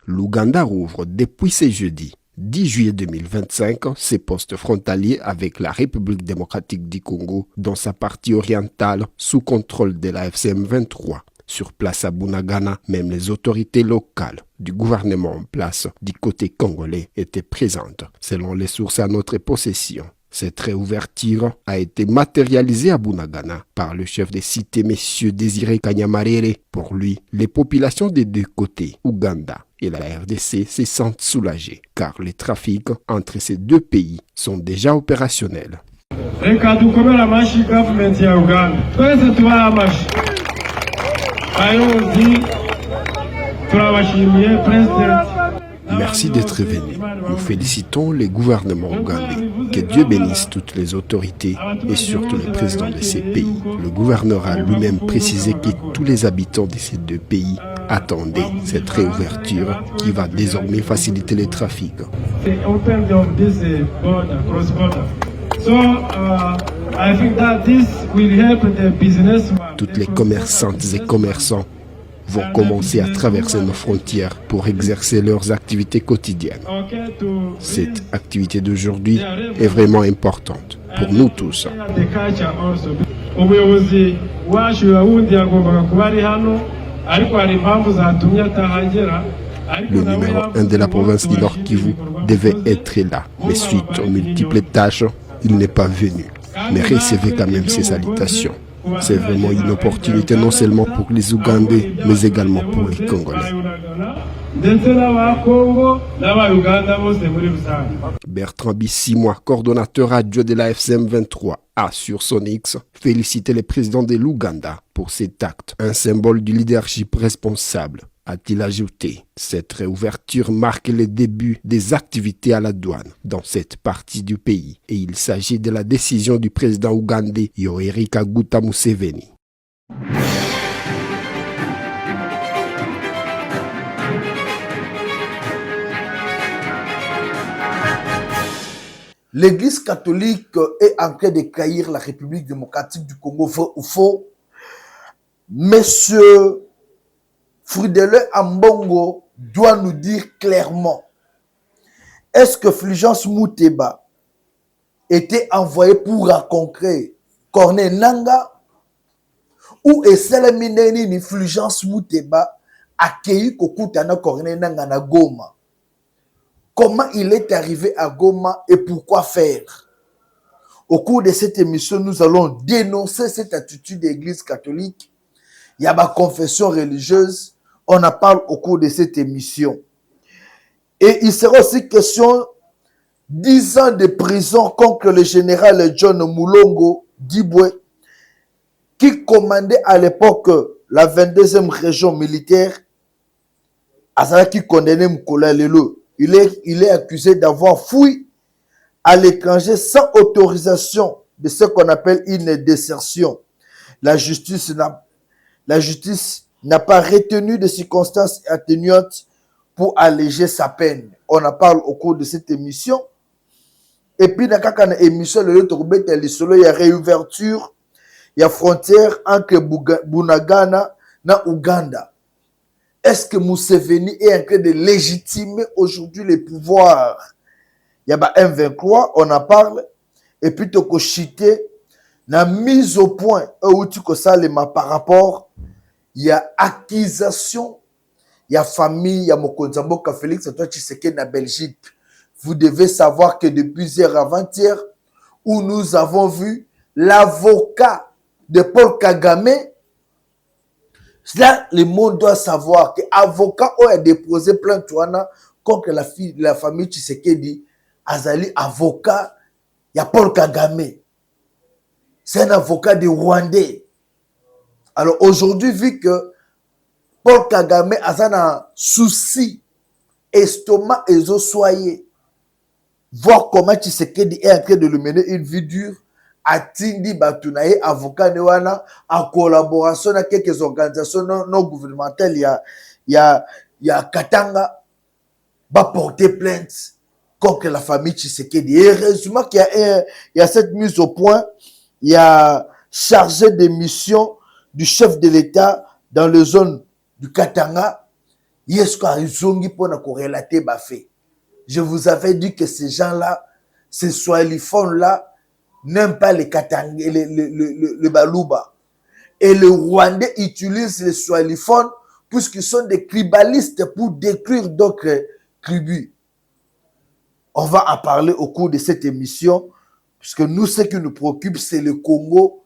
L'Ouganda rouvre depuis ce jeudi 10 juillet 2025 ses postes frontaliers avec la République démocratique du Congo dans sa partie orientale sous contrôle de la FCM 23. Sur place à Bunagana, même les autorités locales du gouvernement en place du côté congolais étaient présentes, selon les sources à notre possession. Cette réouverture a été matérialisée à Bunagana par le chef des cités, M. Désiré Kanyamarere. Pour lui, les populations des deux côtés, Ouganda et la RDC, se sentent soulagées, car les trafics entre ces deux pays sont déjà opérationnels. Merci d'être venu. Nous félicitons les gouvernements ougandais. Que Dieu bénisse toutes les autorités et surtout les présidents de ces pays. Le gouverneur a lui-même précisé que tous les habitants de ces deux pays attendaient cette réouverture qui va désormais faciliter les trafics. Toutes les commerçantes et commerçants vont commencer à traverser nos frontières pour exercer leurs activités quotidiennes. Cette activité d'aujourd'hui est vraiment importante pour nous tous. Le numéro 1 de la province du Nord Kivu devait être là, mais suite aux multiples tâches, il n'est pas venu. Mais recevez quand même ses salutations. C'est vraiment une opportunité non seulement pour les Ougandais, mais également pour les Congolais. Bertrand Bissimois, coordonnateur radio de la FCM 23, a sur son X félicité le président de l'Ouganda pour cet acte, un symbole du leadership responsable. A-t-il ajouté, cette réouverture marque le début des activités à la douane dans cette partie du pays et il s'agit de la décision du président ougandais Yoweri Kaguta Museveni. L'Église catholique est en train de trahir la République démocratique du Congo. Faux. Monsieur Frudele Ambongo doit nous dire clairement, est-ce que Fulgence Mouteba était envoyé pour rencontrer Corneille Nanga ou est-ce que ni Fulgence Mouteba accueilli Kokutana Corneille Nanga na Goma? Comment il est arrivé à Goma et pourquoi faire? Au cours de cette émission, nous allons dénoncer cette attitude de l'Église catholique. Il y a ma confession religieuse. On en parle au cours de cette émission. Et il sera aussi question 10 ans de prison contre le général John Moulongo Dibwe, qui commandait à l'époque la 22e région militaire. Azara qui condamnait Mkola Lelo. Il est accusé d'avoir fui à l'étranger sans autorisation de ce qu'on appelle une désertion. La justice n'a pas retenu de circonstances atténuantes pour alléger sa peine. On en parle au cours de cette émission. Et puis, dans cette émission, il y a réouverture, il y a frontière entre Bunagana et Ouganda. Est-ce que Museveni est en train de légitimer aujourd'hui les pouvoirs? Il y a M23, on en parle. Et puis, tu as chité la mise au point où tu as par rapport. Il y a accusation, il y a famille, il y a Mokonzamboka Félix, toi tu sais qu'en Belgique. Vous devez savoir que depuis hier avant-hier, où nous avons vu l'avocat de Paul Kagame, là, le monde doit savoir que l'avocat a déposé plainte contre la famille Tshisekedi, Azali, avocat, il y a Paul Kagame. C'est un avocat de Rwandais. Alors aujourd'hui, vu que Paul Kagame a un souci, estomac et os soyez, voir comment Tshisekedi est en train de lui mener une vie dure, Atindi Batunaye, avocat Newana, en collaboration avec quelques organisations non gouvernementales, il y a Katanga, va porter plainte contre la famille Tshisekedi. Et heureusement qu'il y a cette mise au point, il y a chargé de mission du chef de l'État dans les zones du Katanga Yesko Arizongi pour na corrélater Bafé. Je vous avais dit que ces gens-là, ces Swahiliphones-là, n'aiment pas les Katang, le Baluba. Et le Rwandais utilise les Swahiliphones puisqu'ils sont des tribalistes pour détruire d'autres tribus. On va en parler au cours de cette émission, puisque nous, ce qui nous préoccupe, c'est le Congo,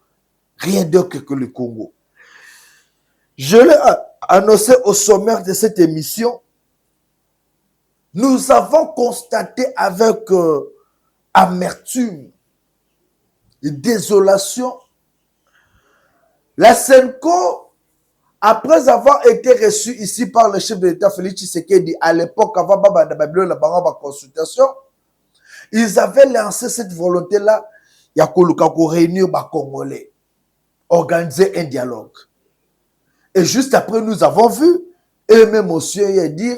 rien d'autre que le Congo. Je l'ai annoncé au sommaire de cette émission. Nous avons constaté avec amertume et désolation la Senko, après avoir été reçu ici par le chef de l'État Félix Tshisekedi, à l'époque, avant la consultation, ils avaient lancé cette volonté-là, il y a réunir les Congolais, organiser un dialogue. Et juste après, nous avons vu, et même monsieur dire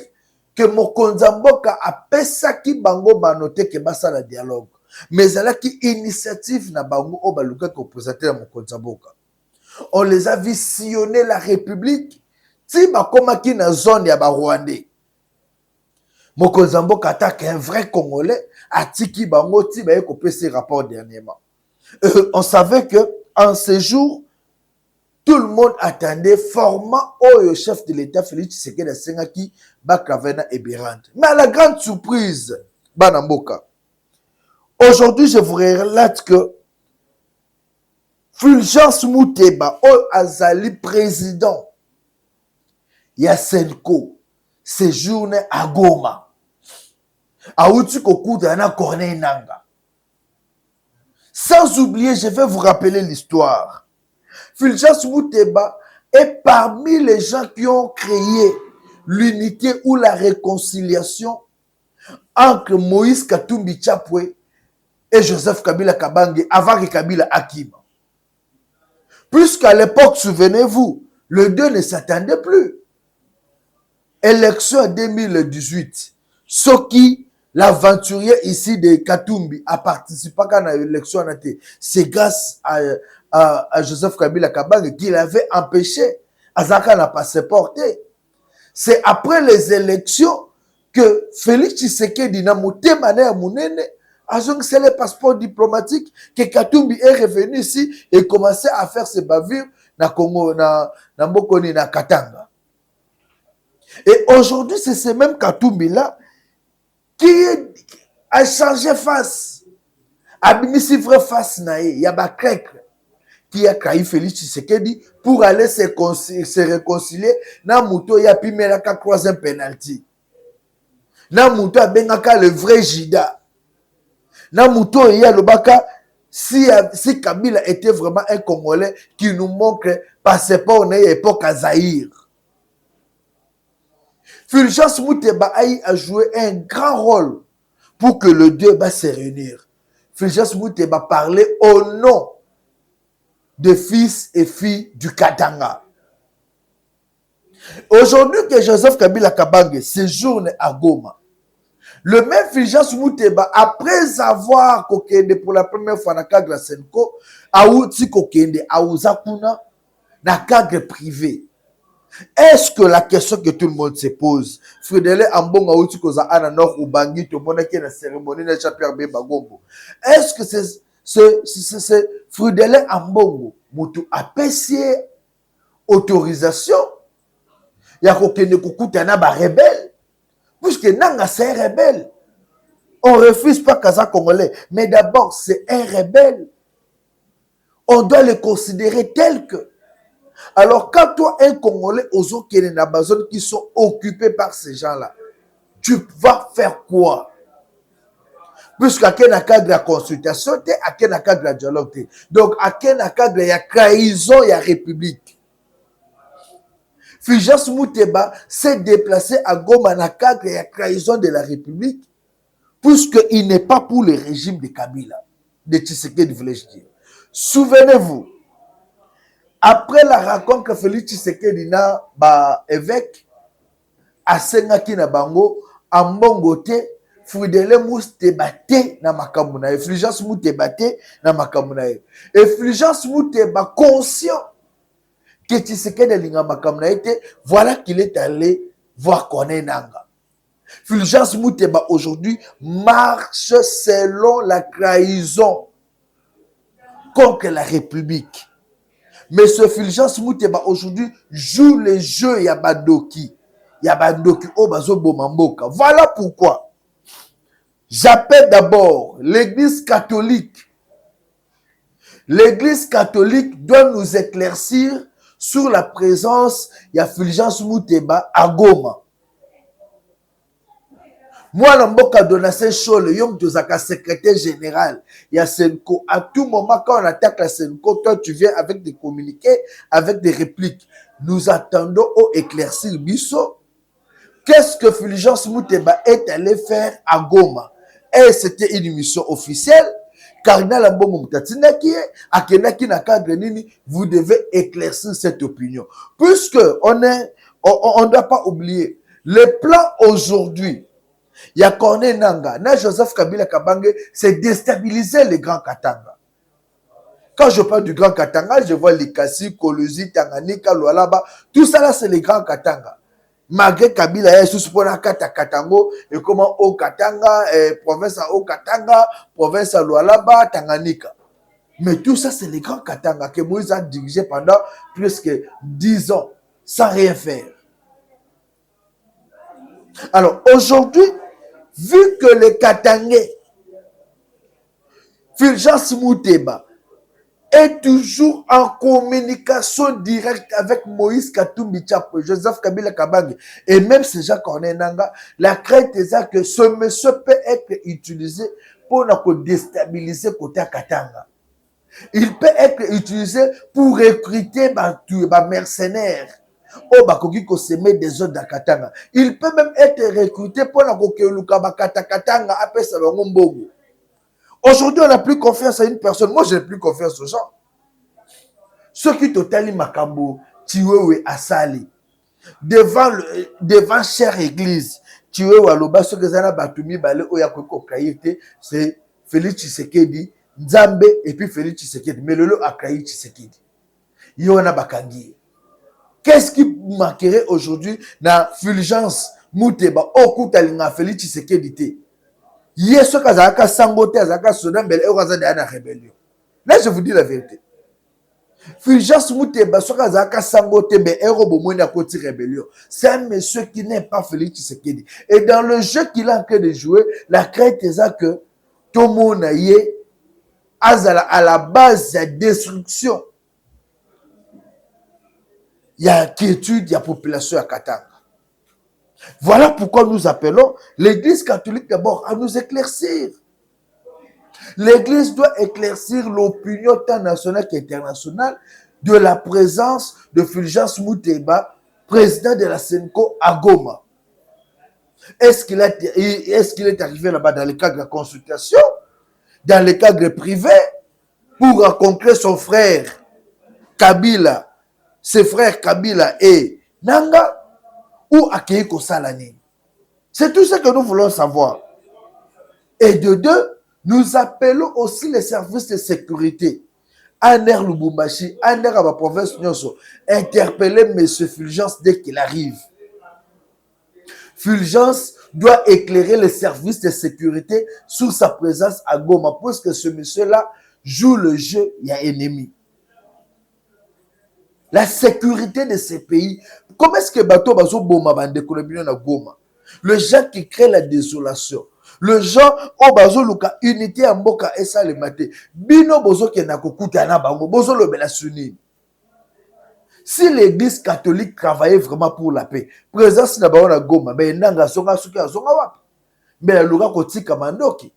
que Mokonza Mboka a pesaki bango banote ke basa la dialogue. Mais elle a qui initiative na bango o baluka ko présenter la Mokonza Mboka. On les a vu sillonner la République, ti bakoma ki na zone ya ba Rwandais. Mokonza Mboka attaque un vrai Congolais, atiki bango ti ba ko pese rapport dernièrement. On savait que en ces jours, tout le monde attendait format au chef de l'État Félix Tshisekedi Sengaki Bakavena et Birand. Mais à la grande surprise, Banamboka, aujourd'hui je vous relate que Fulgence Mouteba, au Azali président, Yasenko, séjourne à Goma. A Outiko Dana Corneille Nanga. Sans oublier, je vais vous rappeler l'histoire. Fulgence Mouteba est parmi les gens qui ont créé l'unité ou la réconciliation entre Moïse Katumbi Chapwe et Joseph Kabila Kabange avant que Kabila Akima. Puisqu'à l'époque, souvenez-vous, le 2 ne s'attendait plus. Élection 2018. Ce qui, l'aventurier ici de Katumbi, a participé à l'élection, c'est grâce à Joseph Kabila Kabange qu'il avait empêché Azaka n'a pas se porter. C'est après les élections que Félix Tshisekedi n'a mouté mané mounene a c'est le passeport diplomatique que Katumbi est revenu ici et commençait à faire ses bavures na Congo, na Mbokoni, na Katanga. Et aujourd'hui, c'est ce même Katumbi-là qui a changé face. Abimisi vrai face naïe. Il y a Bakrek qui a trahi Félix Tshisekedi pour aller se réconcilier. Na Mouto ya pimelaka troisième penalty. Na Mouto a bengaka le vrai Jida. Na Mouto ya lobaka si Kabila était vraiment un Congolais qui nous montre passeport na époque à Zaïre. Fulgence Mouteba a joué un grand rôle pour que le débat se réunisse. Fulgence Mouteba parlait au nom des fils et filles du Katanga. Aujourd'hui que Joseph Kabila Kabange séjourne à Goma, le même Fulgence Mouteba, après avoir kokende pour la première fois na cadre Senko, a outi kokende a Uzakuna na cadre privé. Est-ce que la question que tout le monde se pose, Frédélé Ambonga outi koza ana nord ubangi to monaki na cérémonie na Jean-Pierre Bemba Gombo. Est-ce que c'est Frédélé Ambongo mutu apprécié autorisation ya kokende kokutana ba rebelle puisque nanga c'est un rebelle. On refuse pas Kaza Congolais, mais d'abord c'est un rebelle. On doit le considérer tel que. Alors quand toi un Congolais aux autres qui sont occupés par ces gens-là, tu vas faire quoi? Puisqu'à quel cadre de la consultation, à quel cadre de la dialogue. Donc à quel cadre il y a trahison, il y a république. Fulgence Mouteba s'est déplacé à Goma dans le cadre de la trahison de la République, puisqu'il n'est pas pour le régime de Kabila, de Tshisekedi, voulais-je dire. Souvenez-vous, après la rencontre que Félix Tshisekedi na ba évêque, à Sengaki na Bango, à Mbongote, Fridele Mouteba te na makamuna, Fulgence Mouteba te na makamuna. Et Fulgence Mouteba conscient que Tshisekedi linga makamuna, voilà qu'il est allé voir Corneille Nangaa. Fulgence Muteba aujourd'hui marche selon la trahison contre la République. Mais ce Fulgence Muteba aujourd'hui joue les jeux Yabadoki. Yabadoki Obazo Bomamboka. Voilà pourquoi j'appelle d'abord l'Église catholique. L'Église catholique doit nous éclaircir sur la présence de Fulgence Muteba à Goma. Moi, Namboka Donatien Chole, Yom Tozaka, secrétaire général, il y a Senko. À tout moment, quand on attaque la Senko, toi, tu viens avec des communiqués, avec des répliques. Nous attendons au éclaircir Bisso. Qu'est-ce que Fulgence Muteba est allé faire à Goma? Et c'était une mission officielle. Cardinal Ambongo Mutatinaki, Akenaki Nakadre Nini, vous devez éclaircir cette opinion. Puisque on ne doit pas oublier, le plan aujourd'hui, il y a Corneille Nangaa, Joseph Kabila Kabange, c'est déstabiliser les grands Katanga. Quand je parle du grand Katanga, je vois Likasi, Kolosi, Tanganyika, Lualaba, tout ça là c'est les grands Katanga. Malgré Kabila, il y a Katango, et comment au Katanga, province à au Katanga, province à Lualaba, Tanganyika. Mais tout ça c'est les grands Katanga que Moïse a dirigé pendant presque 10 ans, sans rien faire. Alors aujourd'hui, vu que les Katangais, Fulgence Muteba, est toujours en communication directe avec Moïse Katumbi Tchapwe, Joseph Kabila Kabange, et même ces gens Corneille Nangaa, la crainte est que ce monsieur peut être utilisé pour déstabiliser côté Katanga. Il peut être utilisé pour recruter des mercenaires. Des autres Katanga. Il peut même être recruté pour la Katanga après Salomon. Aujourd'hui, on n'a plus confiance à une personne. Moi, je n'ai plus confiance aux gens. Ceux qui totali Makambo, Tiwewe Asali, devant chère église, Tiwewe Aloba, ceux qui ont Batumi Bale, Oyakoko Kaïte, c'est Félix Tshisekedi, Nzambe et puis Félix Tshisekedi. Mais le lot a Kaï Tshisekedi. Yona Bakangi. Qu'est-ce qui manquerait aujourd'hui dans Fulgence Muteba au Koutalinga Félix Tshisekedi? Yeso Kazaka Sangote, Azaka Sodan, Bel Eurazada rébellion. Là, je vous dis la vérité. Fulgence Muteba, Sokazaka Sangote, Bel Eurobomona Koti rébellion. C'est un monsieur qui n'est pas Félix Tshisekedi. Et dans le jeu qu'il a en train de jouer, la crainte est que tout le monde est à la base de la destruction. Il y a inquiétude, il y a population à Katanga. Voilà pourquoi nous appelons l'Église catholique d'abord à nous éclaircir. L'Église doit éclaircir l'opinion tant nationale qu'internationale de la présence de Fulgence Muteba, président de la Senko à Goma. Est-ce qu'il est arrivé là-bas dans le cadre de la consultation, dans le cadre privé, pour rencontrer son frère Kabila, ses frères Kabila et Nangaa, ou Akeiko Salani? C'est tout ce que nous voulons savoir. Et de deux, nous appelons aussi les services de sécurité. Aner Lubumbashi, Aner à la province Nyonso, interpeller M. Fulgence dès qu'il arrive. Fulgence doit éclairer les services de sécurité sur sa présence à Goma, puisque ce monsieur-là joue le jeu, il y a ennemi. La sécurité de ces pays. Comment est-ce que Bato Bazo Boma Bande Kolombion na Goma? Le gens qui crée la désolation. Le gens au Bazo Luka unité à Mboka et ça le maté. Bino Bozo qui n'a kokuta na bango. Bozo le belasuni. Si l'église catholique travaillait vraiment pour la paix, présence na Baona Goma, ben Nanga Songa Suka Songa Wap. Mais Luka Kotika Mandoki.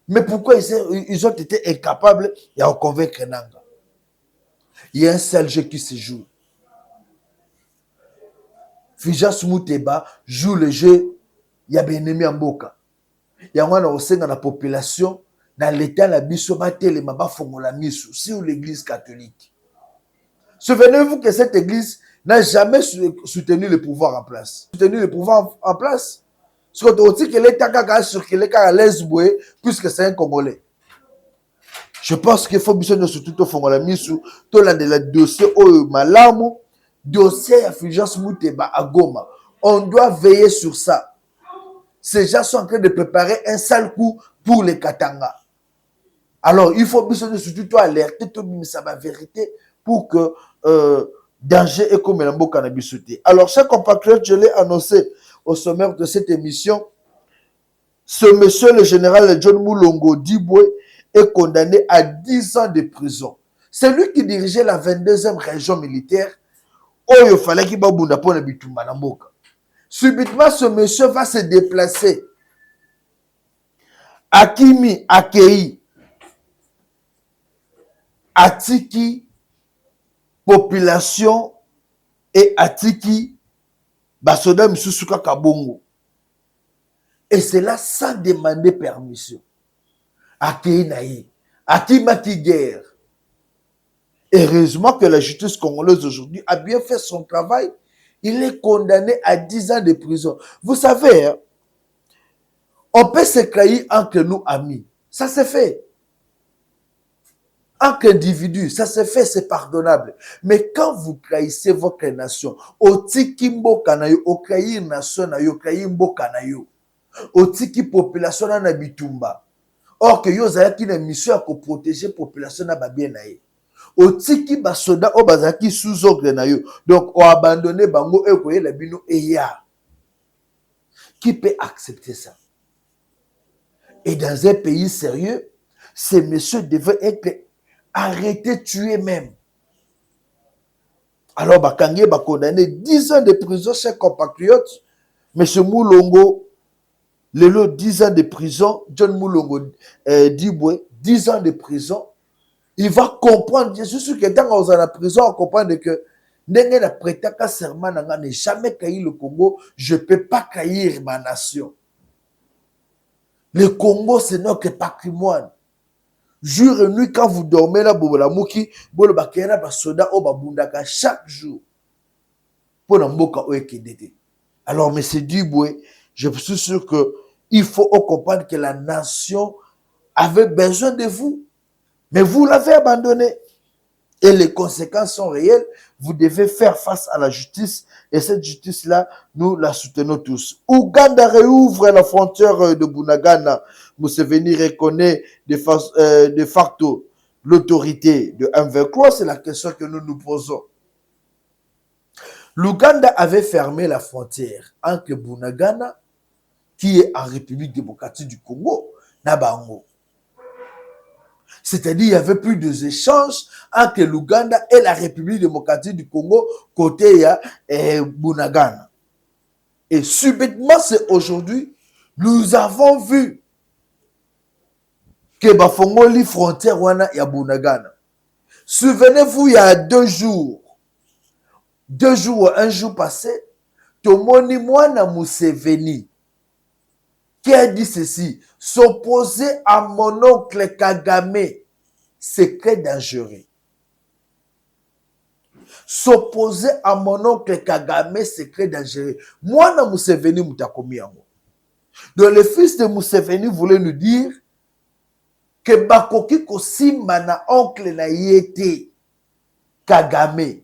Mais pourquoi ils ont été incapables de convaincre Nanga? Il y a un seul jeu qui se joue. Fulgence Muteba joue le jeu. Il y a bien aimé en Mboka. Il y a un aussi dans la population, dans l'état la biso batele maba fongola miso sur l'église catholique. Souvenez-vous que cette église n'a jamais soutenu le pouvoir en place. Soutenu le pouvoir en place. Ce que aussi que l'État a circulé à l'esboué puisque c'est un Congolais. Je pense qu'il faut bien surtout au fond la mise sous tout le dossier au Malamu, dossier à Fulgence Muteba à Goma. On doit veiller sur ça. Ces gens sont en train de préparer un sale coup pour les Katanga. Alors, il faut surtout toi alerter, toi, ça va vérité pour que danger est comme un beau cannabis. Alors, chers compatriotes, je l'ai annoncé au sommaire de cette émission. Ce monsieur, le général John Moulongo Diboué, est condamné à 10 ans de prison. C'est lui qui dirigeait la 22e région militaire. Oh, il fallait qu'il ait subitement, ce monsieur va se déplacer. Akimi Akei Atiki population et Atiki Basoda Misusuka Kabongo. Et c'est là sans demander permission. Akei Naï, Akimaki guerre. Heureusement que la justice congolaise aujourd'hui a bien fait son travail. Il est condamné à 10 ans de prison. Vous savez, hein, on peut se trahir entre nous amis. Ça se fait. En qu'individu, ça se fait, c'est pardonnable. Mais quand vous trahissez votre nation, otiki mboka na yo, okrayi nation na yo, okrayi mboka na yo, otiki population na bitumba. Or que yo zayaki na mission à protéger population na babien na ye. Otiki basoda o bazaki sous ordre na yo. Donc on abandonné bango e koye la bino eya. Qui peut accepter ça? Et dans un pays sérieux, ces messieurs devaient être arrêtés, tués même. Alors, Bakangé va condamner 10 ans de prison, chers compatriotes. Monsieur Moulongo, le lot 10 ans de prison, John Moulongo Diboué, 10 ans de prison. Il va comprendre, je suis sûr que dans la prison, on comprend que n'est pas prêté qu'un serment n'a jamais caillé le Congo, je ne peux pas caillir ma nation. Le Congo, c'est notre patrimoine. Jour et nuit, quand vous dormez là, chaque jour. Alors, M. Diboué, je suis sûr qu'il faut comprendre que la nation avait besoin de vous. Mais vous l'avez abandonné. Et les conséquences sont réelles. Vous devez faire face à la justice. Et cette justice-là, nous la soutenons tous. Ouganda réouvre la frontière de Bunagana. Museveni reconnaît de facto l'autorité de M23. C'est la question que nous nous posons. L'Ouganda avait fermé la frontière entre Bunagana, qui est en République démocratique du Congo, Nabango. C'est-à-dire qu'il n'y avait plus d'échanges entre l'Ouganda et la République démocratique du Congo côté Bunagana. Et subitement, c'est aujourd'hui, nous avons vu que Bafongoli frontière wana ya Bunagana. Souvenez-vous, il y a 2 jours, un jour passé, Tomoni Mwana Museveni, qui a dit ceci: s'opposer à mon oncle Kagame, c'est très dangereux. S'opposer à mon oncle Kagame, c'est très dangereux. Mwana Museveni mutakomi yango. Donc le fils de Museveni voulait nous dire que bakoki kosimba na oncle na yete Kagame.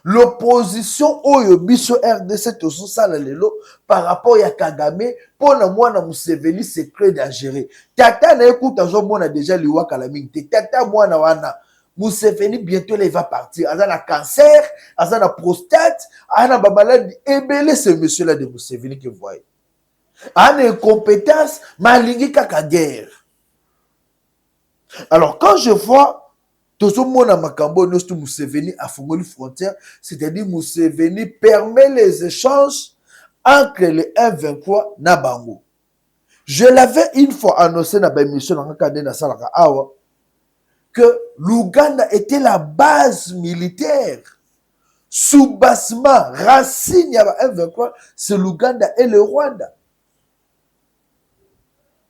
L'opposition oyo biso RDC tozo sala lelo par rapport à Kagame pour na mwana Museveni, c'est très dangereux. Tata na ekuta zo mona déjà liwa calamité. Tata mwana wana Museveni bientôt il va partir. Aza na cancer, aza na prostate, ana ba maladie ebele ce monsieur là de Museveni que vous voyez. Ana incompétence, malingi kaka guerre. Alors quand je vois tout mona makambo nostu Museveni a fongoli frontière, c'est-à-dire Museveni permet les échanges entre les M23 na bango. Je l'avais une fois annoncé dans l'émission na salaka awa que l'Ouganda était la base militaire. Sous-bassement, racine ya M23, c'est l'Ouganda et le Rwanda.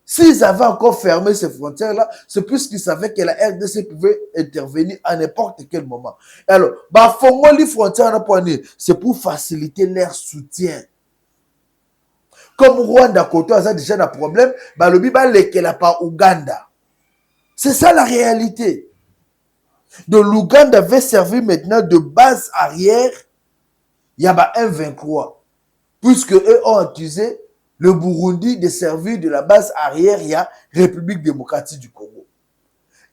S'ils avaient encore fermé ces frontières-là, c'est plus qu'ils savaient que la RDC pouvait intervenir à n'importe quel moment. Alors, les frontières, c'est pour faciliter leur soutien. Comme Rwanda, côté, a déjà un problème, le Biba n'est pas Ouganda. C'est ça la réalité. Donc, l'Ouganda va servir maintenant de base arrière. Il y a un 23. puisque eux ont accusé le Burundi de servir de la base arrière à la République démocratique du Congo.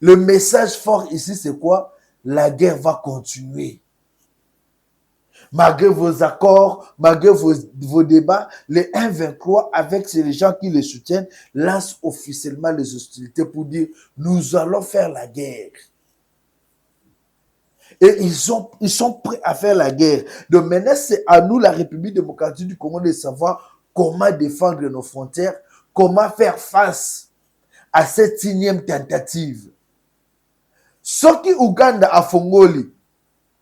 Le message fort ici, c'est quoi? La guerre va continuer. Malgré vos accords, malgré vos débats, les 1-23, avec les gens qui les soutiennent, lancent officiellement les hostilités pour dire « nous allons faire la guerre ». Et ils sont prêts à faire la guerre. Donc maintenant, c'est à nous, la République démocratique du Congo, de savoir comment défendre nos frontières, comment faire face à cette 6e tentative. Ce qui Ouganda a Fongoli,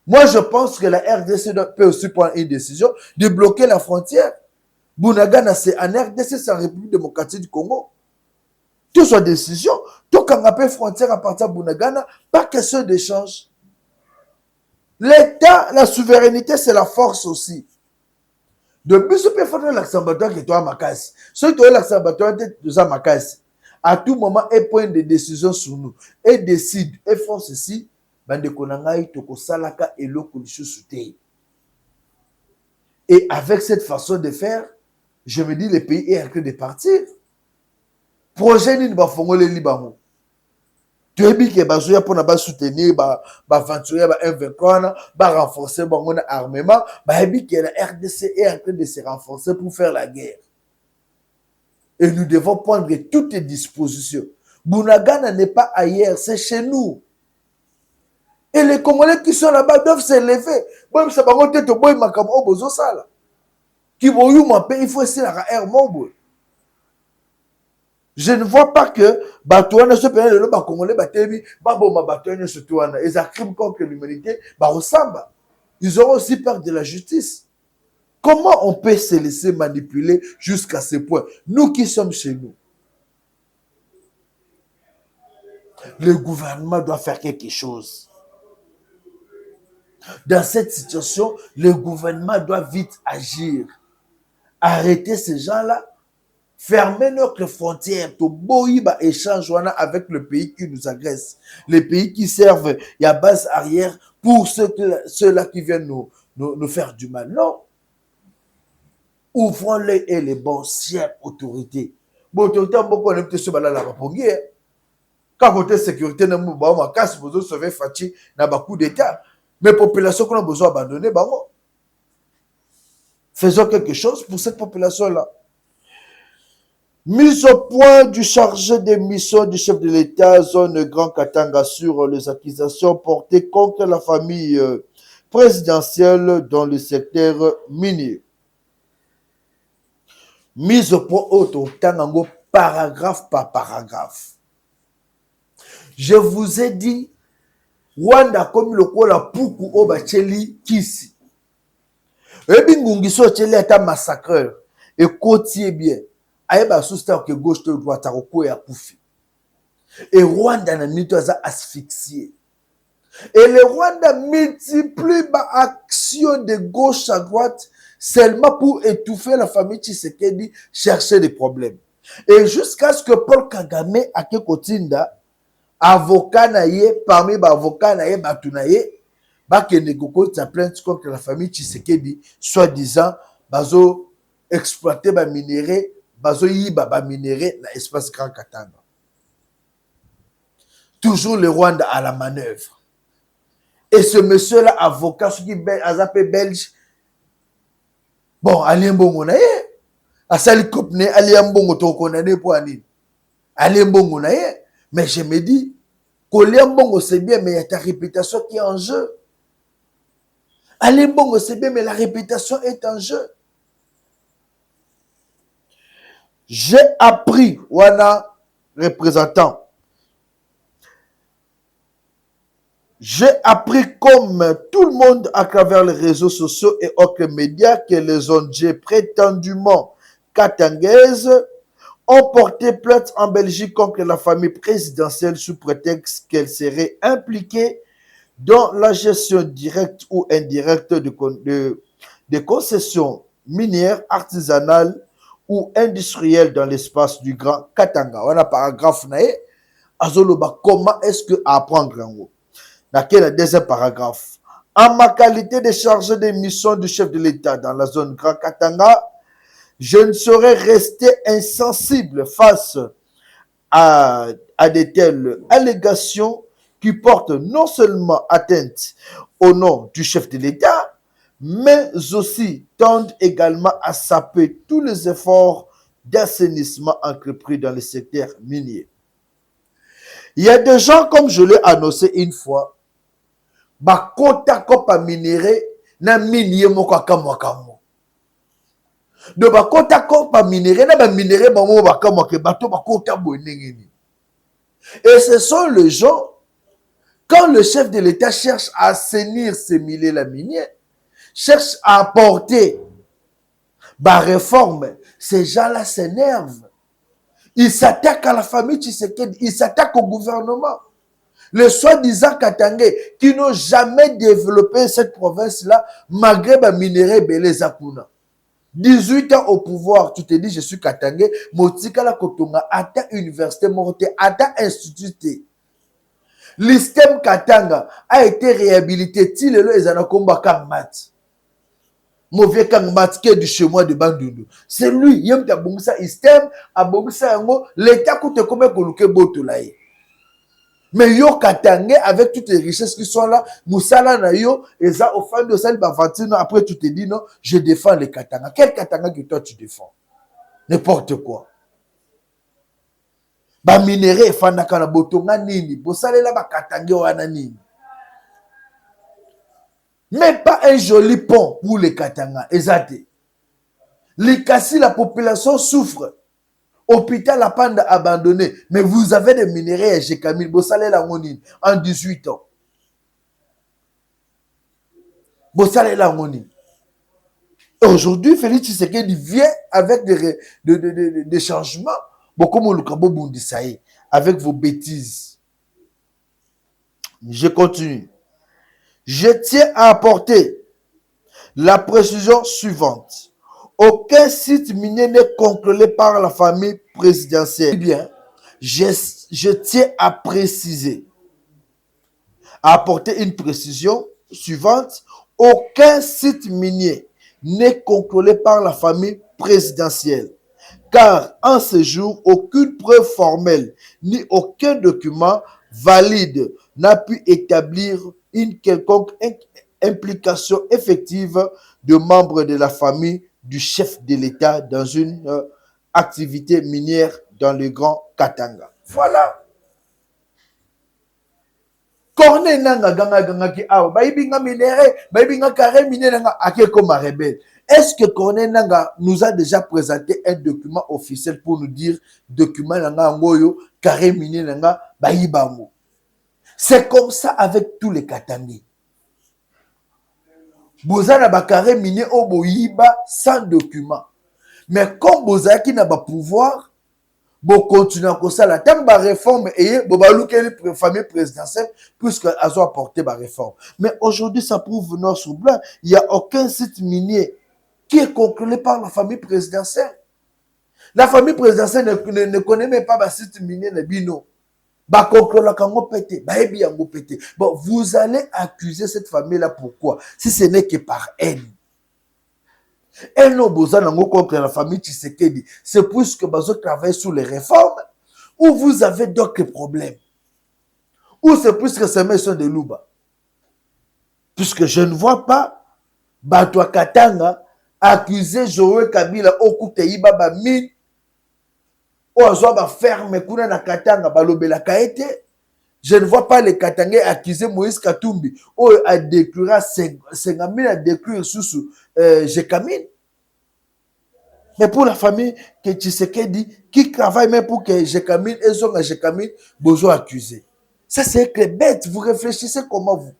moi je pense que la RDC peut aussi prendre une décision de bloquer la frontière. Bunagana, c'est en RDC, c'est en République démocratique du Congo. Tout soit décision, tout quand on appelle frontière à partir de Bunagana, pas question d'échange. L'État, la souveraineté, c'est la force aussi. Depuis ce que fait l'accent-batteur qui est à Makassi, ceux qui ont l'accent-batteur de à Makassi, à tout moment, ils prennent des décisions sur nous. Et décident, et font ceci, et avec cette façon de faire, je me dis, le pays est en train de partir. Projet ni bafongole libango. Tu es bien que bazoya pour na soutenir aventurer M23 renforcer mon armement, et que la RDC est en train de se renforcer pour faire la guerre. Et nous devons prendre toutes les dispositions. Bunagana n'est pas ailleurs, c'est chez nous. Et les Congolais qui sont là-bas doivent s'élever. Bon, ça va monter to boy makamo bozo sala. Qui voyou m'appelle, il faut essayer la air mobile. Je ne vois pas que Batouana se pène le Congolais Batebi, Baboma Batouana se tourne. Ils ont crime contre l'humanité, Barosamba. Ils auront aussi peur de la justice. Comment on peut se laisser manipuler jusqu'à ce point? Nous qui sommes chez nous. Le gouvernement doit faire quelque chose. Dans cette situation, le gouvernement doit vite agir. Arrêter ces gens-là. Fermer notre frontière, to boïba échange avec le pays qui nous agresse, les pays qui servent la base arrière pour ceux-là qui viennent nous faire du mal. Non. Ouvrons-les et les bons chers autorités. Bon, autorité, on aime se balader la rapongue. Quand côté sécurité, on a casse, vous sauver Fachi, n'a pas coup d'état. Mais population qu'on a besoin d'abandonner, faisons quelque chose pour cette population-là. Mise au point du chargé des missions du chef de l'État, zone Grand Katanga, sur les accusations portées contre la famille présidentielle dans le secteur minier. Mise au point autre, paragraphe par paragraphe. Je vous ai dit, Rwanda comme le quoi la poukou obacheli kisi. Ebi ngungiso cheli ata massacreur. Et côtier bien. Aïba sousta que gauche de droite à Roko et à Koufi. Et Rwanda n'a mis à asphyxier. Et le Rwanda multiplie l'action de gauche à droite seulement pour étouffer la famille Tshisekedi, chercher des problèmes. Et jusqu'à ce que Paul Kagame a Kekotinda, avocat naïe, parmi les avocats naïe, batunaïe, bakende koko sa plainte contre la famille Tshisekedi, soi-disant, bazo exploiter ba minerai, bazo yiba ba minerai dans l'espace Grand Katanga. Toujours le Rwanda à la manœuvre. Et ce monsieur-là, avocat, ce qui est azapé belge, bon, alien bongo naïe, asali kopne, alien bongo to konane pour anine. Alien bongo naïe. Mais je me dis, Koliambongo c'est bien, mais il y a ta réputation qui est en jeu. Alimbongo c'est bien, mais la réputation est en jeu. J'ai appris, Wana, représentant, j'ai appris comme tout le monde à travers les réseaux sociaux et autres médias que les ONG prétendument katangaises ont porté plainte en Belgique contre la famille présidentielle sous prétexte qu'elle serait impliquée dans la gestion directe ou indirecte de concessions minières, artisanales ou industrielles dans l'espace du Grand Katanga. On a paragraphe azoloba comment est-ce que apprendre en haut. Dans quel deuxième paragraphe, En ma qualité de chargé de mission du chef de l'État dans la zone Grand Katanga, je ne saurais rester insensible face à de telles allégations qui portent non seulement atteinte au nom du chef de l'État, mais aussi tendent également à saper tous les efforts d'assainissement entrepris dans le secteur minier. Il y a des gens, comme je l'ai annoncé une fois, bakota kopa minéré na minier moko akamwakamo. De bakota kopa minéré na ba minéré bango bakamwake bato bakota bonengeni. Et ce sont les gens, quand le chef de l'État cherche à assainir ces milliers la minière, cherche à apporter la réforme, ces gens-là s'énervent. Ils s'attaquent à la famille Tshisekedi, ils s'attaquent au gouvernement. Les soi-disant Katangais qui n'ont jamais développé cette province-là, malgré les minéraux belé Zakuna. 18 ans au pouvoir, tu te dis, je suis Katangais, Motika la Kotonga, ata université morte, ata instituté. L'ISTEM Katanga a été réhabilité, Tilelo et Zanakomba Kangmat. Mauvais Kangmat qui est du chemin de Bandundu. C'est lui, Yem Tabongsa ISTEM, Abongsa Yango, l'État coûte combien Koluke Botolaye. Mais yo Katangais, avec toutes les richesses qui sont là, Moussala na yo, et ça, au fin de ça, après tu te dis non, je défends les Katanga. Quel Katanga que toi tu défends? N'importe quoi. Ba minéré fandaka na botonga nini, bosalela ba Katangais wana nini. Même pas un joli pont pour les Katanga, exact. Likasi, la population souffre. Hôpital à Panda abandonné. Mais vous avez des minéraux à Jekamil, Bossale Langonine, en 18 ans. Bossale Langonine. Aujourd'hui, Félix Tshisekedi vient avec des changements. Beaucoup de monde avec vos bêtises. Je continue. Je tiens à apporter la précision suivante. Aucun site minier n'est contrôlé par la famille présidentielle. Eh bien, je tiens à préciser, à apporter une précision suivante. Aucun site minier n'est contrôlé par la famille présidentielle. Car en ce jour, aucune preuve formelle ni aucun document valide n'a pu établir une quelconque implication effective de membres de la famille du chef de l'État dans une activité minière dans le Grand Katanga. Voilà. Corneille nanga ganga ganga ki awa baibinga minéré baibinga carré minier nanga ake comme rebelle. Est-ce que Corneille nanga nous a déjà présenté un document officiel pour nous dire document nanga ngoyo carré minier nanga baibango? C'est comme ça avec tous les Katangais. Bozana ba carré minier au boyiba sans document. Mais comme Bozaki n'a pas pouvoir, bon continuer comme ça la thème de la réforme et la famille présidentielle puisque elles ont apporté la réforme. Mais aujourd'hui, ça prouve noir sur blanc, il n'y a aucun site minier qui est contrôlé par la famille présidentielle. La famille présidentielle ne connaît même pas le site minier de Bino. Bon, vous allez accuser cette famille-là pourquoi? Si ce n'est que par haine. Et non, contre la famille Tshisekedi, c'est puisque vous travaillez sur les réformes ou vous avez d'autres problèmes. Ou c'est puisque ces mecs sont des louba. Puisque je ne vois pas Batwa Katanga accuser Joël Kabila au Kouteiba Bamine ou à Zoba ferme Kuna na Katanga Balobela Kaete. Je ne vois pas les Katangais accuser Moïse Katumbi ou à déclarer Sengamine à déclarer sous Jekamine. Mais pour la famille que Tshisekedi qui travaille même pour que Jekamine et son Jekamine besoin accusé. Ça c'est que bête, vous réfléchissez comment vous.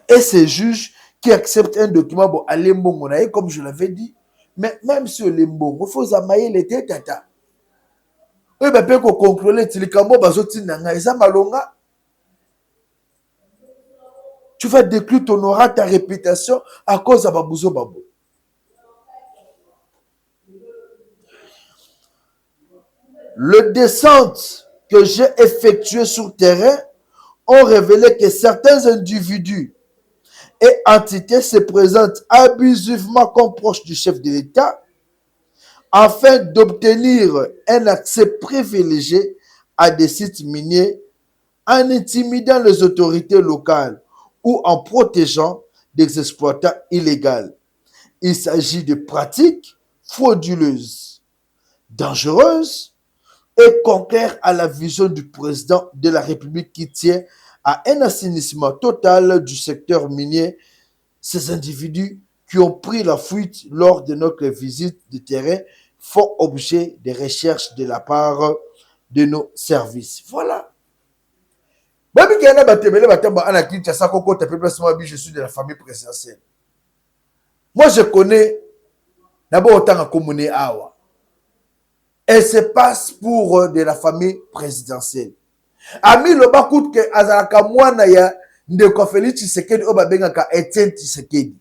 Et ces juges qui acceptent un document bon à l'embongo comme je l'avais dit, mais même sur l'embongo, il faut zamailler les têtes tata. Oui, mais peut contrôler Tilikambo bazoti nanga eza malonga. Tu vas détruire ton aura, ta réputation à cause de Babouzo Babo. Le descente que j'ai effectué sur terrain ont révélé que certains individus et entités se présentent abusivement comme proches du chef de l'État afin d'obtenir un accès privilégié à des sites miniers en intimidant les autorités locales ou en protégeant des exploitants illégaux. Il s'agit de pratiques frauduleuses, dangereuses et contraires à la vision du président de la République qui tient à un assainissement total du secteur minier. Ces individus qui ont pris la fuite lors de notre visite de terrain font objet de recherches de la part de nos services. Voilà. Je suis de la famille présidentielle. Moi, je connais d'abord autant communé Awa. Elle se passe pour de la famille présidentielle. Ami loba kout ke azalaka mwana ya ndeko Félix Tshisekedi oba bengaka Etienne Tshisekedi.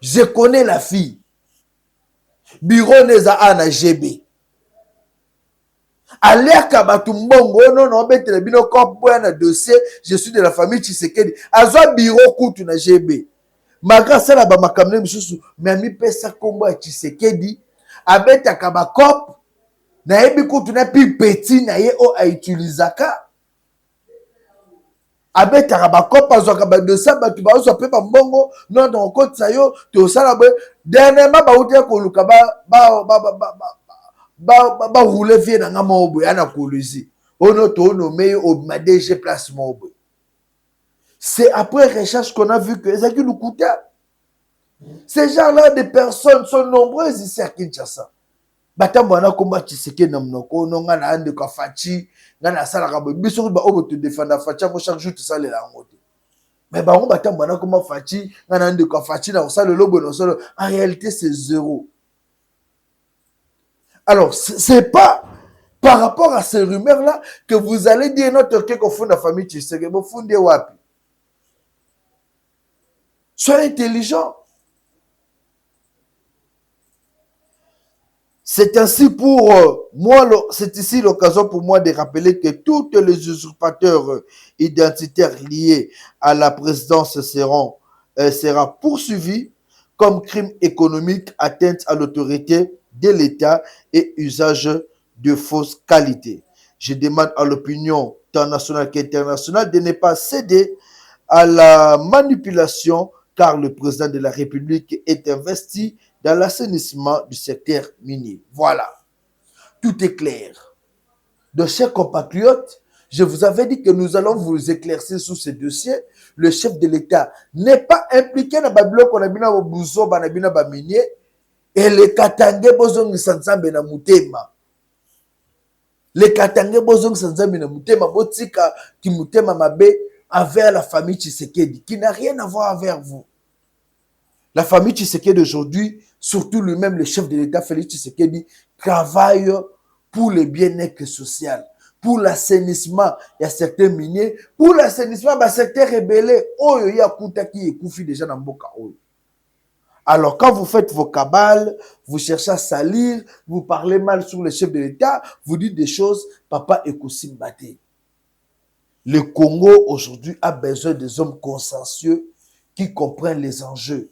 Je connais la fille. Bureau neza ana GB. Aleka batumbongo non betele bino kopo na dossier, je suis de la famille Tshisekedi. Azwa bureau kutu na GB. Malgré ça, ba makamne misusu, mais ami pesa kombo ya Tshisekedi, abetaka ba cop na yebi kutu na pi petit na ye o a utilisaka. Abetaka ba cop azwaka ba dossier batu ba zo pe ba mbongo, non donc côté ça yo, to sala ba dernièrement ba uti ko luka ba rouler vie na ngama obo ya na koluzi. Ono to no me o ma DG place mo obo. C'est après recherche qu'on a vu que Ezaki Lukuta, ces gens-là de personnes sont nombreuses ici à Kinshasa. Batambo na komba Tshisekedi na mnoko nonga na ande ka fachi ngana sala ka biso ba obo te défendre fachi ko chaque jour tout ça les langote. Mais ba on batambo na komba fachi ngana ande ka fachi na ça le lobo no solo en réalité c'est zéro. Alors c'est pas par rapport à ces rumeurs là que vous allez dire notre qu'on fonde la famille Tshisekedi bo fondé wapi. Soyez intelligent. C'est ainsi pour moi, c'est ici l'occasion pour moi de rappeler que tous les usurpateurs identitaires liés à la présidence sera poursuivis comme crime économique, atteinte à l'autorité de l'État et usage de fausses qualités. Je demande à l'opinion tant nationale qu'internationale de ne pas céder à la manipulation car le président de la République est investi dans l'assainissement du secteur minier. Voilà. Tout est clair. De chers compatriotes, je vous avais dit que nous allons vous éclaircir sur ce dossier. Le chef de l'État n'est pas impliqué dans le bloc qu'on a bien au bouson, dans le minier, et les Katangé bozong sansambe na mutema. Les Katangé bozong sansambe na mutema, botika ki mutema mabe envers la famille Tshisekedi, qui n'a rien à voir avec vous. La famille Tshisekedi d'aujourd'hui, surtout lui-même, le chef de l'État, Félix Tshisekedi, travaille pour le bien-être social, pour l'assainissement, il y a certains miniers, pour l'assainissement, il y a certains rebelles, oh, il y a Kouta qui est koufi déjà dans Mboka. Alors, quand vous faites vos cabales, vous cherchez à salir, vous parlez mal sur le chef de l'État, vous dites des choses, papa Ekosim Bate. Le Congo, aujourd'hui, a besoin des hommes consciencieux qui comprennent les enjeux.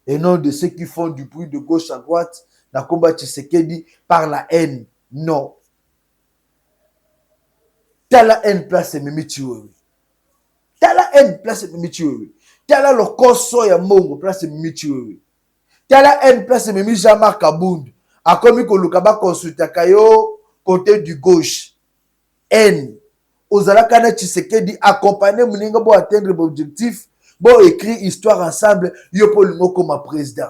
Et non de ceux qui font du bruit de gauche à droite, dans le combat Tshisekedi, par la haine. Non. T'as la haine place et mimi tuewi. T'as la haine place et mimi tuewi. T'as la lokoso ya mongo place et mimi tuewi. T'as la haine place et mimi Jean-Marc Abound. A comme que le kaba consulta kayo côté du gauche. Haine. Ozala kana Tshisekedi accompagner muninga pour atteindre l'objectif. Bon, écrit histoire ensemble, yo pour le comme président.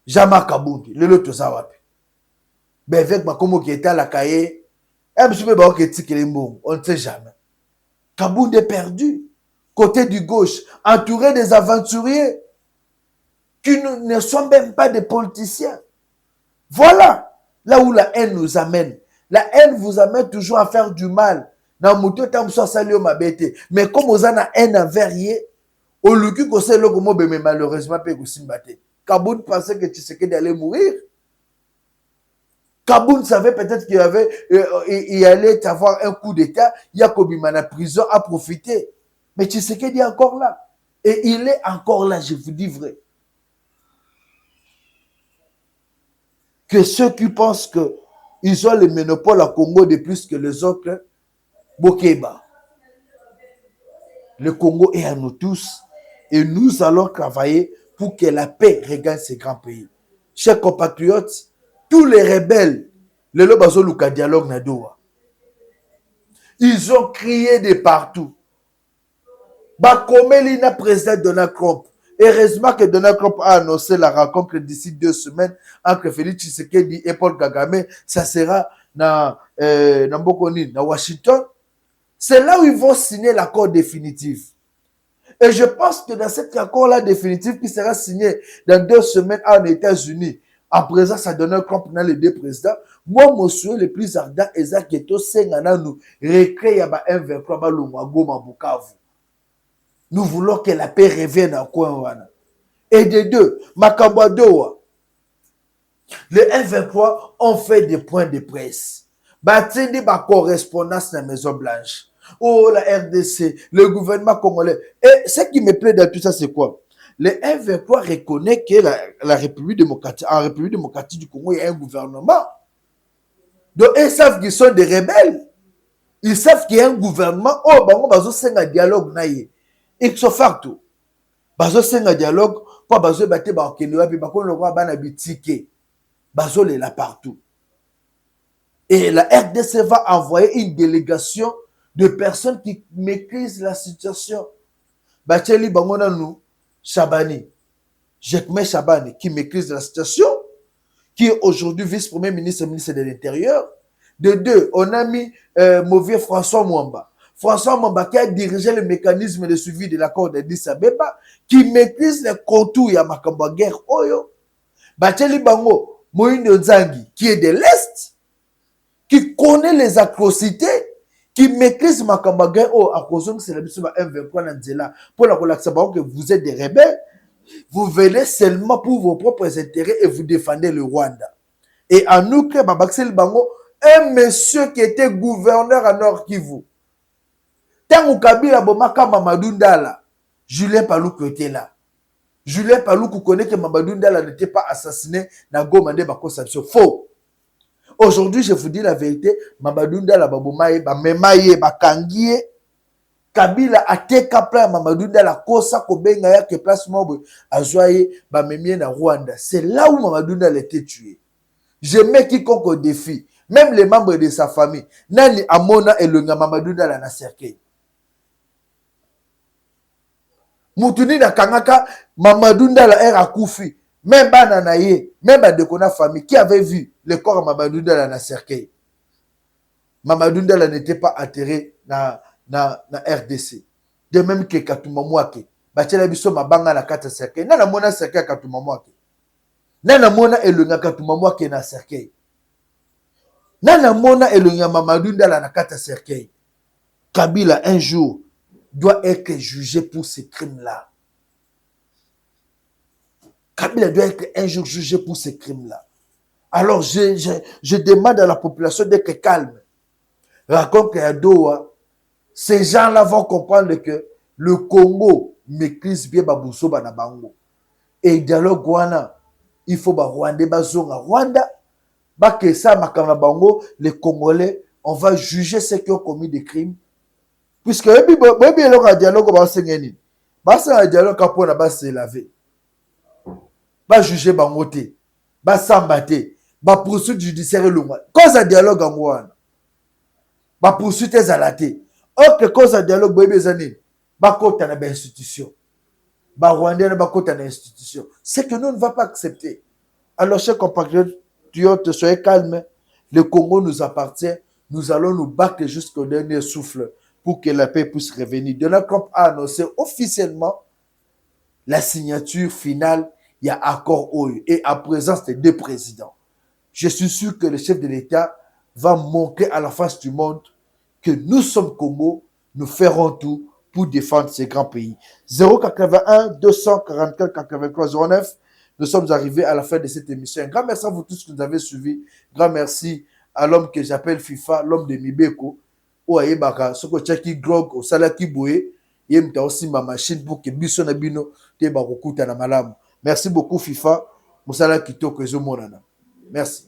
Jean-Marc Abound, le loto zawapi. Ben avec ma comme qui était à la cahier, on ne sait jamais. Kabound est perdu, côté du gauche, entouré des aventuriers qui ne sont même pas des politiciens. Voilà là où la haine nous amène. La haine vous amène toujours à faire du mal. Mais comme vous avez la haine envers yé, au lieu que c'est le moment, mais malheureusement, Kabound pensait que Tshisekedi allait mourir. Kaboun savait peut-être il allait avoir un coup d'État, Yakobima la prison a profité. Mais Tshisekedi est encore là. Et il est encore là, je vous dis vrai. Que ceux qui pensent qu'ils ont le monopole à Congo de plus que les autres, Bokeba. Le Congo est à nous tous et nous allons travailler pour que la paix regagne ces grands pays. Chers compatriotes, tous les rebelles, le Lobazo Luka dialogue Nadoa, ils ont crié de partout. Bakomelina président Donald Trump. Heureusement que Donald Trump a annoncé la rencontre d'ici 2 semaines entre Félix Tshisekedi et Paul Kagame. Ça sera dans Washington. C'est là où ils vont signer l'accord définitif. Et je pense que dans cet accord-là définitif qui sera signé dans 2 semaines aux États-Unis, en présence à Donald Trump dans les 2 présidents, moi, mon souhait le plus ardent est que tout ça nous recrée un verbe Goma Bukavu. Nous voulons que la paix revienne en coin. Et de 2, Makabadoa, le M23 ont fait des points de presse. Batindi ba correspondance dans la Maison Blanche. Oh, la RDC, le gouvernement congolais. Et ce qui me plaît dans tout ça, c'est quoi? Le M23 reconnaît que la République démocratique, en République démocratique du Congo, il y a un gouvernement. Donc, ils savent qu'ils sont des rebelles. Ils savent qu'il y a un gouvernement. Oh, bah, on va faire un dialogue. Ils sont partout. Bazo senga dialogue, pas bazo bate ba kendoa puis bakon le roi bana bitike. Bazo les là partout. Et la RDC va envoyer une délégation de personnes qui maîtrisent la situation. Bacheli bangona nous Chabani. Jekme Chabani qui maîtrise la situation, qui est aujourd'hui vice-premier ministre et ministre de l'Intérieur. De 2, on a mis mauvais François Mwamba. François Mwamba qui a dirigé le mécanisme de suivi de l'accord d'Addis Abeba, qui maîtrise les contours de la guerre. Oyo. Bacheli Bango, Moïne Nzangi, qui est de l'Est, qui connaît les atrocités, qui maîtrise ma guerre. Oh, à cause de c'est la mission M23 pour la relaxation que vous êtes des rebelles, vous venez seulement pour vos propres intérêts et vous défendez le Rwanda. Et en outre, Babaxel Bango, un monsieur qui était gouverneur à Nord Kivu. Tant Kabila Bomaka Mamadou Ndala, Julien Paloukou était là. Julien Paloukou connaît que Mamadou Ndala n'était pas assassiné dans Goma de Bakosapso. Faux. Aujourd'hui, je vous dis la vérité, Mamadou Ndala Babomaye, Bamemaye, Bakangie, Kabila a été capable Mamadou Ndala Kosa Kobenga ya que place Mobo Azoye, Bamemie na Rwanda. C'est là où Mamadou Ndala était tué. Je mets quiconque au défi, même les membres de sa famille. Nani Amona et le Mamadou Ndala na cercueil. Moutuni na Kangaka, Mamadou Ndala est akoufi. Même Bananaye, même Badekona famille, qui avait vu le corps de Mamadou Ndala na cercueil. Mamadou Ndala n'était pas enterré na RDC. De même que Katuma Mwake. Bachela biso mabanga na kata cercueil. Nana mona cercueil Katuma Mwake. Nana mona elonga Katuma Mwake na cercueil. Nana mona elonga Mamadou Ndala na kata cercueil. Kabila un jour doit être jugé pour ces crimes-là. Kabila doit être un jour jugé pour ces crimes-là. Alors, je demande à la population d'être calme. Raconte à Doha, ces gens-là vont comprendre que le Congo maîtrise bien Babousso Banabango. Et dialogue Rwanda, il faut Rwanda, Rwanda, que ça, Bango, les Congolais, on va juger ceux qui ont commis des crimes. Puisque le dialogue va s'engager. Un dialogue pour la base se laver. Va juger Bangote, va s'embattre, va poursuite judiciaire loin. Cause un dialogue en Rwanda. Va poursuite à la tête. Autre cause un dialogue, va côté dans l'institution. Va Rwanda va côté dans l'institution. C'est que nous ne va pas accepter. Alors, chers compatriotes, soyez calmes. Le Congo nous appartient. Nous allons nous battre jusqu'au dernier souffle pour que la paix puisse revenir. Donald Trump a annoncé officiellement la signature finale. Il y a accord OU et en présence des 2 présidents. Je suis sûr que le chef de l'État va montrer à la face du monde que nous sommes Congo, nous ferons tout pour défendre ces grands pays. 081 244 83 09. nous sommes arrivés à la fin de cette émission. Un grand merci à vous tous qui nous avez suivis. Grand merci à l'homme que j'appelle FIFA, l'homme de Mibeko. Oye baka, ce que tu grog, au salaki boué, il y a aussi ma machine pour que biso na bino te bakokuta na malamu. Merci beaucoup FIFA. Musala kitoko ezo monana. Merci.